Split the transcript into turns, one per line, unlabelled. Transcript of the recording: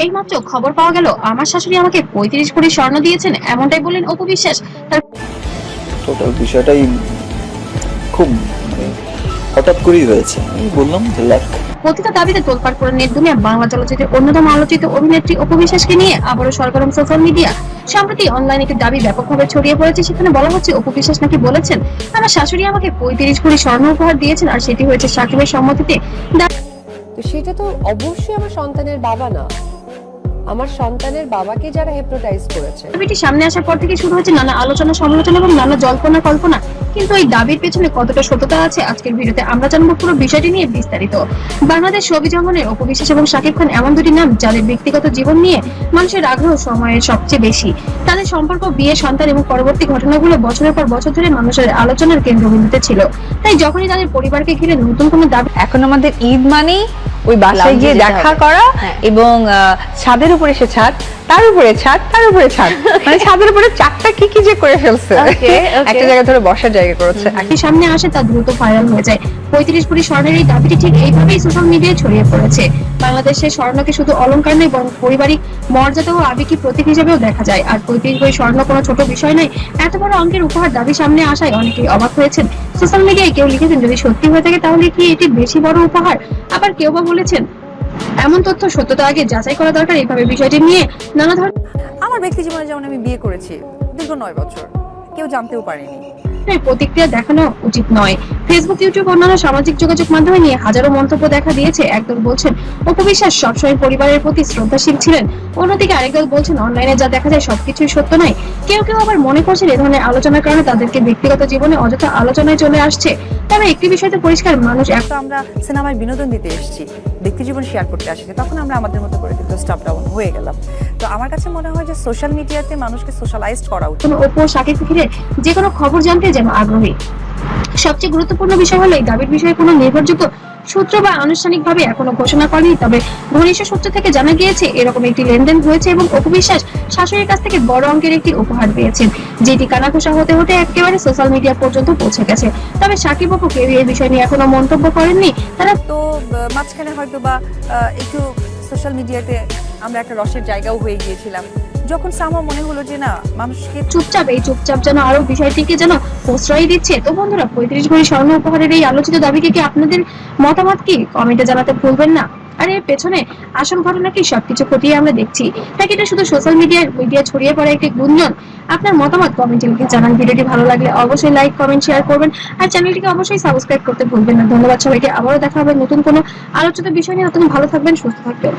এইমাত্র খবর পাওয়া গেল আমার শাশুড়ি আমাকে ৩৫ ভরি স্বর্ণ দিয়েছেন, এমনটাই বললেন অপু বিশ্বাস। তার
টোটাল বিষয়টাই খুব হঠাৎ করেই হয়েছে। আমি বললাম যে লাখ
কথিত দাবিতে তোলপাড় করে নেট দুনিয়া বাংলা চলচ্চিত্রের অন্যতম আলোচিত অভিনেত্রী অপু বিশ্বাসকে নিয়ে আবারও সরগরম সোশ্যাল মিডিয়া। সম্প্রতি অনলাইনে একটি দাবি ব্যাপকভাবে ছড়িয়ে পড়েছে। সেখানে বলা হচ্ছে অপু বিশ্বাস নাকি বলেছেন, আমার শাশুড়ি আমাকে ৩৫ ভরি স্বর্ণ উপহার দিয়েছেন, আর সেটি হয়েছে সাকিবের সম্মতিতে।
তো সেটা তো অবশ্যই আমার সন্তানের বাবা না, আমার সন্তানের বাবাকে যারা হিপনোটাইজ করেছে।
দাবিটি সামনে আসার পর থেকে শুরু হয়েছে নানা আলোচনা, সমালোচনা এবং নানা জল্পনা কল্পনা। কিন্তু এই দাবির পেছনে কতটা সত্যতা আছে, আজকের ভিডিওতে আমরা জানবো পুরো বিষয়টি নিয়ে বিস্তারিত। বাংলাদেশ ছবি জগতের অপু বিশ্বাস এবং শাকিব খান এমন দুটি নাম যাদের ব্যক্তিগত জীবন নিয়ে মানুষের আগ্রহ সময়ের সবচেয়ে বেশি। তাদের সম্পর্ক, বিয়ে, সন্তান এবং পরবর্তী ঘটনাগুলো বছরের পর বছর ধরে মানুষের আলোচনার কেন্দ্রবিন্দুতে ছিল। তাই যখনই তাদের পরিবারকে ঘিরে নতুন কোনো দাবি,
এখন আমাদের ঈদ মানেই ওই বাসায় গিয়ে দেখা করা এবং ছাদের উপরে সে ছাদ, তার উপরে ছাদ, তার উপরে ছাদ, মানে ছাদের উপরে চারটা কি কি যে করে ফেলছে, একটা জায়গা ধরে বসার জায়গা করেছে।
সামনে আসে তা দ্রুত ভাইরাল হয়ে যায়। ৩৫ ভরি স্বর্ণের এই দাবিটি ঠিক এইভাবেই সোশ্যাল মিডিয়ায় ছড়িয়ে পড়েছে। বাংলাদেশে স্বর্ণকে শুধু অলংকার নয়, বরং পারিবারিক মর্যাদা ও আবেগী প্রতীক হিসেবেও দেখা যায়। আর ৩৫ ভরি স্বর্ণ কোনো ছোট বিষয় নয়। এত বড় অঙ্কের উপহার দাবি সামনে আসায় অনেকেই অবাক হয়েছেন। সোশ্যাল মিডিয়ায় কেউ লিখেছেন, যদি সত্যি হয়ে থাকে তাহলে কি এটি বেশি বড় উপহার। আবার কেউ বা বলেছেন, এমন তথ্য সত্যতা আগে যাচাই করা দরকার। এইভাবে বিষয়টি নিয়ে নানা ধরনের
আমার ব্যক্তি জীবনে যেমন আমি বিয়ে করেছি দীর্ঘ ৯ বছর, কেউ জানতেও পারেনি।
প্রতিক্রিয়া দেখানো উচিত নয়। ফেসবুক, ইউটিউব, অন্যান্য সামাজিক যোগাযোগ মাধ্যমে নিয়ে হাজারো মন্তব্য দেখা দিয়েছে। একদল বলছেন অপু বিশ্বাস সবসময় পরিবারের প্রতি শ্রদ্ধাশীল ছিলেন, অন্যদিকে আরেকদল বলছেন অনলাইনে যা দেখা যায় সবকিছুই সত্য নয়। কেউ কেউ আবার মনে করছেন এ ধরনের আলোচনার কারণে তাদেরকে ব্যক্তিগত জীবনে অযথা আলোচনায় চলে আসছে। তবে একটি বিষয় তো পরিষ্কার, মানুষ
তো আমরা সিনেমায় বিনোদন দিতে এসেছি, ব্যক্তি জীবন শেয়ার করতে আসিনি, তখন আমরা আমাদের মতো করে কিন্তু স্টপ ডাউন হয়ে গেলাম। তো আমার কাছে মনে হয় যে সোশ্যাল মিডিয়াতে মানুষকে সোশ্যালাইজড করা উচিত।
অপু ও শাকিব ঘিরে যে কোনো খবর জানতে যেন আগ্রহী। সবচেয়ে গুরুত্বপূর্ণ বিষয় হলো এই দাবির বিষয়ে কোনো নির্ভরযোগ্য সূত্র বা আনুষ্ঠানিকভাবে এখনো ঘোষণা করেনি। তবে ঘনিষ্ঠ সূত্র থেকে জানা গিয়েছে এরকম একটি লেনদেন হয়েছে এবং অপু বিশ্বাস শাশুড়ির কাছ থেকে বড় অঙ্কের একটি উপহার পেয়েছেন, যেটি কানাঘুষা হতে হতে একেবারে সোশ্যাল মিডিয়া পর্যন্ত পৌঁছে গেছে। তবে শাকিব অপু কেউ এই বিষয় নিয়ে এখনো মন্তব্য করেননি। তারা
তো মাঝখানে হয়তো বা একটু সোশ্যাল মিডিয়াতে আমরা একটা রসের জায়গাও হয়ে গিয়েছিলাম, যখন আমার মনে হলো যে না, মানুষকে
চুপচাপ যেন আরো বিষয়টিকে যেন প্রশ্রয় দিচ্ছে। তো বন্ধুরা, ৩৫ ভরি স্বর্ণ উপহারের এই আলোচিত দাবিকে কি আপনাদের মতামত কি কমেন্টে জানাতে ভুলবেন না। আর এর পেছনে আসল ঘটনা কি, সবকিছু খতিয়ে আমরা দেখছি, নাকি এটা শুধু সোশ্যাল মিডিয়া ছড়িয়ে পড়ে একটি গুঞ্জন। আপনার মতামত কমেন্টে লিখে জানান। ভিডিওটি ভালো লাগলে অবশ্যই লাইক, কমেন্ট, শেয়ার করবেন আর চ্যানেলটিকে অবশ্যই সাবস্ক্রাইব করতে ভুলবেন না। ধন্যবাদ সবাইকে। আবারও দেখা হবে নতুন কোনো আলোচিত বিষয় নিয়ে। নতুন ভালো থাকবেন, সুস্থ থাকবেন।